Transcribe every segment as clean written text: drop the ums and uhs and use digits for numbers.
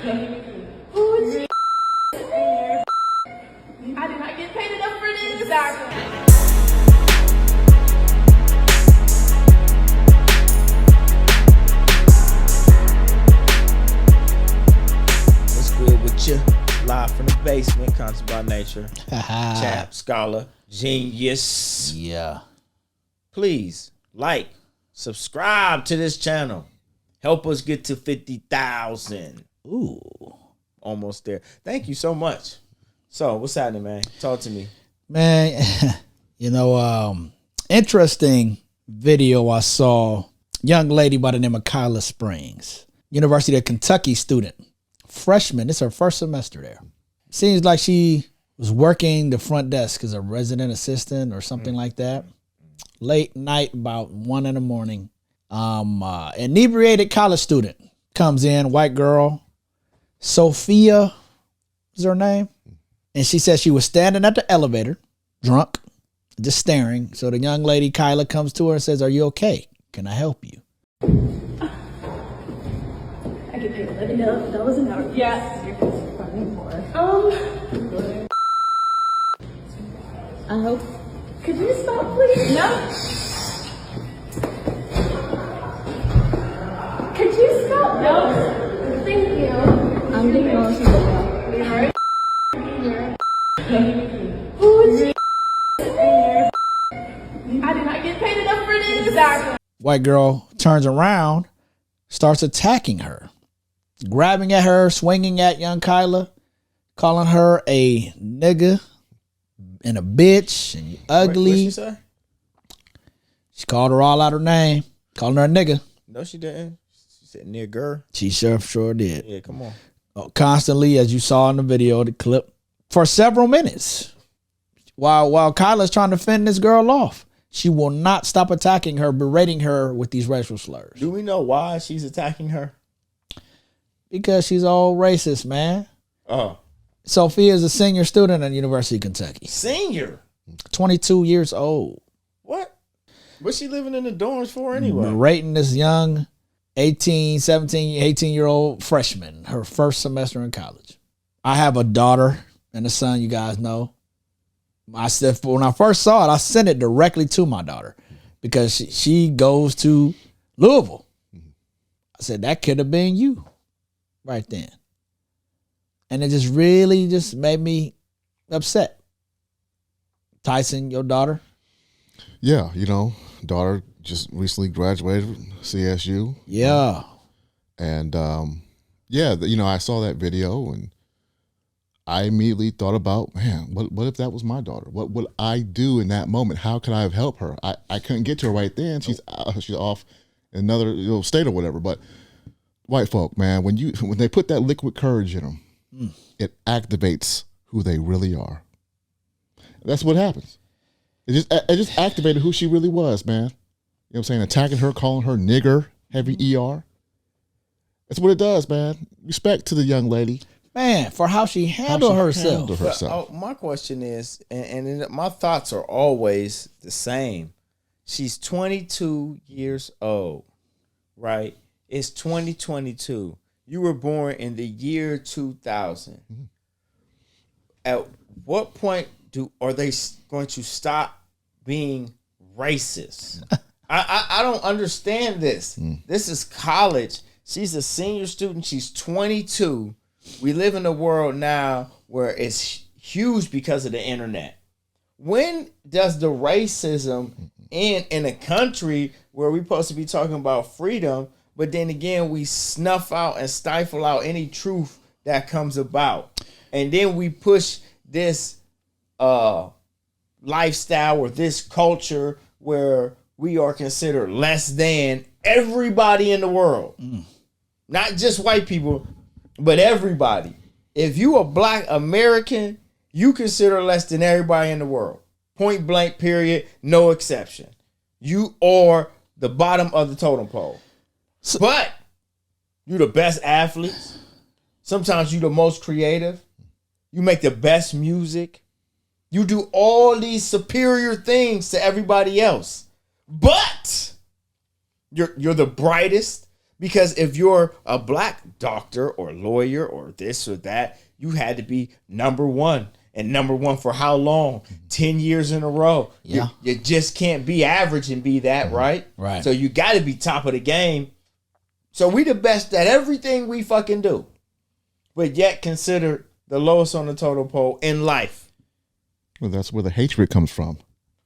Who's I did not get paid enough for this. Exactly. With you, live from the basement, Conscious by Nature. Chap, scholar, genius. Yeah. Please like, subscribe to this channel. Help us get to 50,000. Ooh. Almost there. Thank you so much. So, what's happening, man? Talk to me. Man, interesting video I saw. Young lady by the name of Kylah Springs, University of Kentucky student. Freshman, it's her first semester there. Seems like she was working the front desk as a resident assistant or something like that. Late night, about 1 a.m. Inebriated college student comes in, white girl, Sophia is her name. And she said she was standing at the elevator, drunk, just staring. So the young lady, Kylah, comes to her and says, "Are you okay? Can I help you?" I get paid $11 an hour. Yes. I hope. Could you stop, please? No. Could you stop? No. Thank you. I'm the emotional. Who's I did not get paid enough for this. Exactly. White girl turns around, starts attacking her, grabbing at her, swinging at young Kylah, calling her a nigga and a bitch and you ugly. What she say? She called her all out her name, calling her a nigga. No, she didn't. She said nigger. She sure did. Yeah, come on. Constantly, as you saw in the video, the clip, for several minutes. While Kylah's trying to fend this girl off, she will not stop attacking her, berating her with these racial slurs. Do we know why she's attacking her? Because she's all racist, man. Oh. Sophia is a senior student at the University of Kentucky. Senior? 22 years old. What? What's she living in the dorms for anyway? Berating this young 18-year-old freshman, her first semester in college. I have a daughter and a son, you guys know. I said, when I first saw it, I sent it directly to my daughter because she goes to Louisville. I said, that could have been you right then. And it just really just made me upset. Tyson, your daughter? Yeah, daughter just recently graduated from CSU. Yeah. And I saw that video and I immediately thought about, man, what if that was my daughter? What would I do in that moment? How could I have helped her? I couldn't get to her right then. She's off in another state or whatever. But white folk, man, when they put that liquid courage in them, it activates who they really are. That's what happens. It just activated who she really was, man. You know what I'm saying? Attacking her, calling her nigger, heavy ER. That's what it does, man. Respect to the young lady. Man, for how she handled herself. But, my question is, and my thoughts are always the same. She's 22 years old, right? It's 2022. You were born in the year 2000. Mm-hmm. At what point are they going to stop being racist? I don't understand this. This is college. She's a senior student. She's 22. We live in a world now where it's huge because of the internet. When does the racism end in a country where we're supposed to be talking about freedom, but then again, we snuff out and stifle out any truth that comes about? And then we push this lifestyle or this culture where we are considered less than everybody in the world. Not just white people, but everybody. If you a black American, you consider less than everybody in the world. Point blank, period, no exception. You are the bottom of the totem pole. But you the best athletes. Sometimes you the most creative. You make the best music. You do all these superior things to everybody else. But you're the brightest, Because if you're a black doctor or lawyer or this or that, you had to be number one. And number one for how long? 10 years in a row. Yeah. You just can't be average and be that, right? Right. So you got to be top of the game. So we the best at everything we fucking do. But yet considered the lowest on the totem pole in life. Well, that's where the hatred comes from.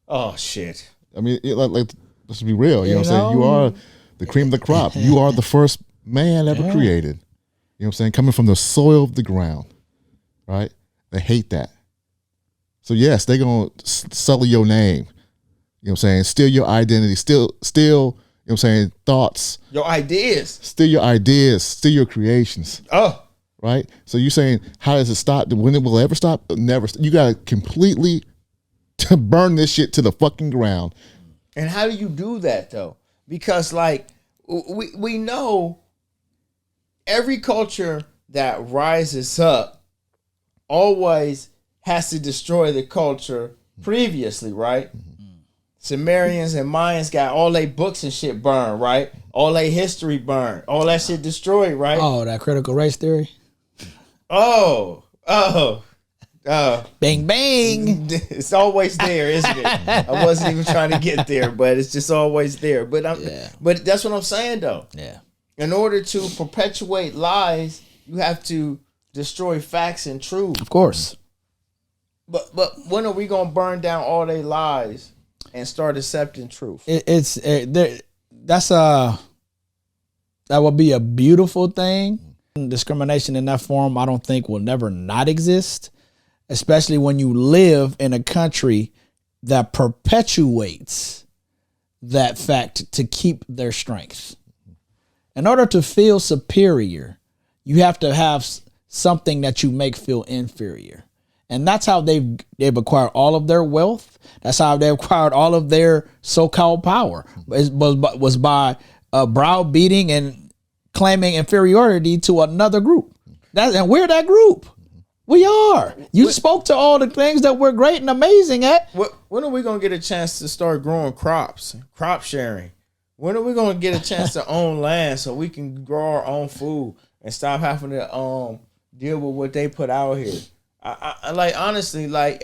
Oh, shit. I mean, let's be real. You know what I'm saying? know? You are the cream of the crop. You are the first man ever created. You know what I'm saying? Coming from the soil of the ground, right? They hate that. So yes, they're going to sully your name. You know what I'm saying? Steal your identity. Steal, you know what I'm saying, thoughts. Your ideas. Steal your ideas. Steal your creations. Oh. Right? So you're saying, how does it stop? When it will ever stop? Never. You got to completely burn this shit to the fucking ground. And how do you do that, though? Because, like, we know every culture that rises up always has to destroy the culture previously, right? Sumerians and Mayans got all their books and shit burned, right? All their history burned. All that shit destroyed, right? Oh, that critical race theory. Bang, bang. It's always there, isn't it? I wasn't even trying to get there, but it's just always there. But but that's what I'm saying, though. Yeah. In order to perpetuate lies, you have to destroy facts and truth. Of course. But when are we gonna burn down all their lies and start accepting truth? That would be a beautiful thing. Discrimination in that form, I don't think will never not exist, especially when you live in a country that perpetuates that fact to keep their strength. In order to feel superior, you have to have something that you make feel inferior. And that's how they've acquired all of their wealth. That's how they acquired all of their so-called power. It was by browbeating and claiming inferiority to another group. And we're that group. We are. You spoke to all the things that we're great and amazing at. When are we going to get a chance to start growing crops, crop sharing? When are we going to get a chance to own land so we can grow our own food and stop having to deal with what they put out here? I like, honestly, like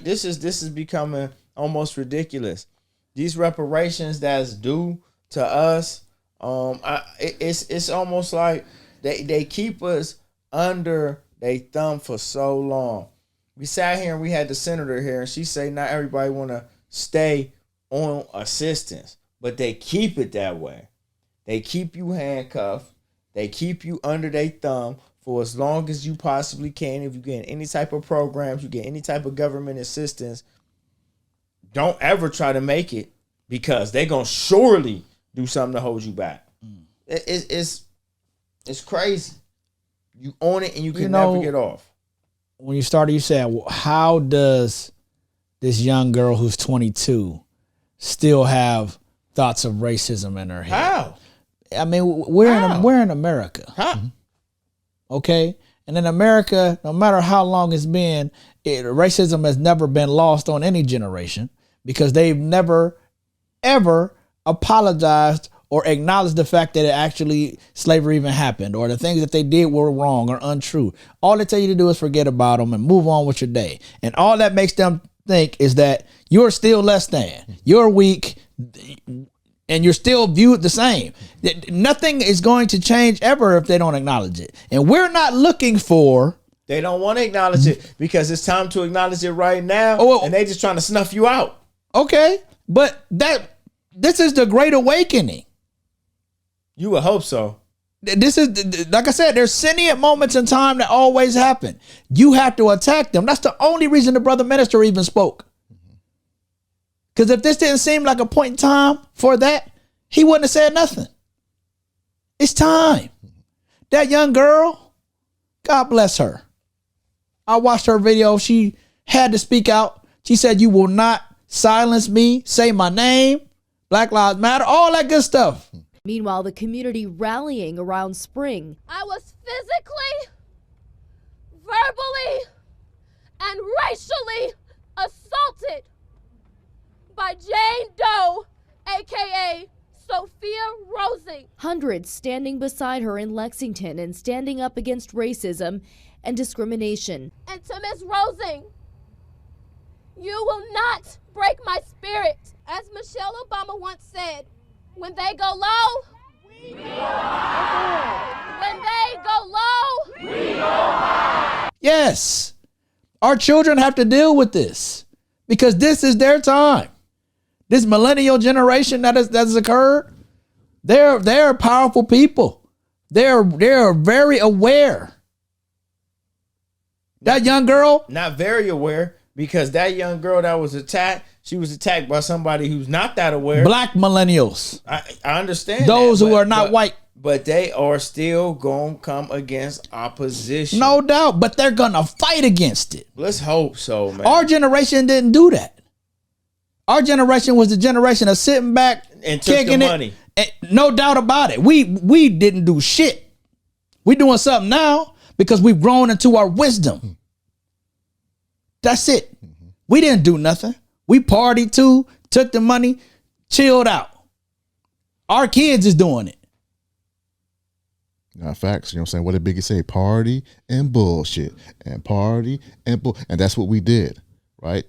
this is becoming almost ridiculous. These reparations that's due to us, it's almost like they keep us under their thumb for so long. We sat here and we had the senator here, and she say not everybody want to stay on assistance, but they keep it that way. They keep you handcuffed. They keep you under their thumb for as long as you possibly can. If you get any type of programs, you get any type of government assistance, don't ever try to make it, because they're going to surely do something to hold you back. It's crazy. You own it and you can never get off. When you started, you said, well, how does this young girl who's 22 still have thoughts of racism in her head? How? I mean, we're in America. How? Okay? And in America, no matter how long it's been, racism has never been lost on any generation, because they've never, ever apologized or acknowledged the fact that slavery even happened, or the things that they did were wrong or untrue. All they tell you to do is forget about them and move on with your day. And all that makes them think is that you're still less than, you're weak, and you're still viewed the same. Nothing is going to change ever if they don't acknowledge it. And we're not looking for... They don't want to acknowledge it because it's time to acknowledge it right now, and they just trying to snuff you out. Okay, but this is the Great Awakening. You would hope so. This is, like I said, there's sentient moments in time that always happen. You have to attack them. That's the only reason the brother minister even spoke. Because if this didn't seem like a point in time for that, he wouldn't have said nothing. It's time. That young girl, God bless her. I watched her video. She had to speak out. She said, "You will not silence me. Say my name. Black Lives Matter." All that good stuff. Meanwhile, the community rallying around Spring. I was physically, verbally, and racially assaulted by Jane Doe, aka Sophia Rosing. Hundreds standing beside her in Lexington and standing up against racism and discrimination. And to Miss Rosing, you will not break my spirit. As Michelle Obama once said, when they go low, we go high. When they go low, we go high. Yes. Our children have to deal with this because this is their time. This millennial generation that has occurred, they're powerful people. They're very aware. That young girl, Not very aware, because that young girl that was attacked, she was attacked by somebody who's not that aware. black millennials, I understand those that, who are not white. But they are still going to come against opposition. No doubt, but they're going to fight against it. Let's hope so, man. Our generation didn't do that. Our generation was the generation of sitting back And took the kicking money. it. And no doubt about it. We didn't do shit. We doing something now because we've grown into our wisdom. That's it. We didn't do nothing. We partied too, took the money, chilled out. Our kids is doing it. Facts. You know what I'm saying? What did Biggie say? Party and bullshit. And party and and that's what we did, right?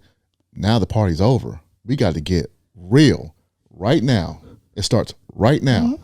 Now the party's over. We got to get real right now. It starts right now.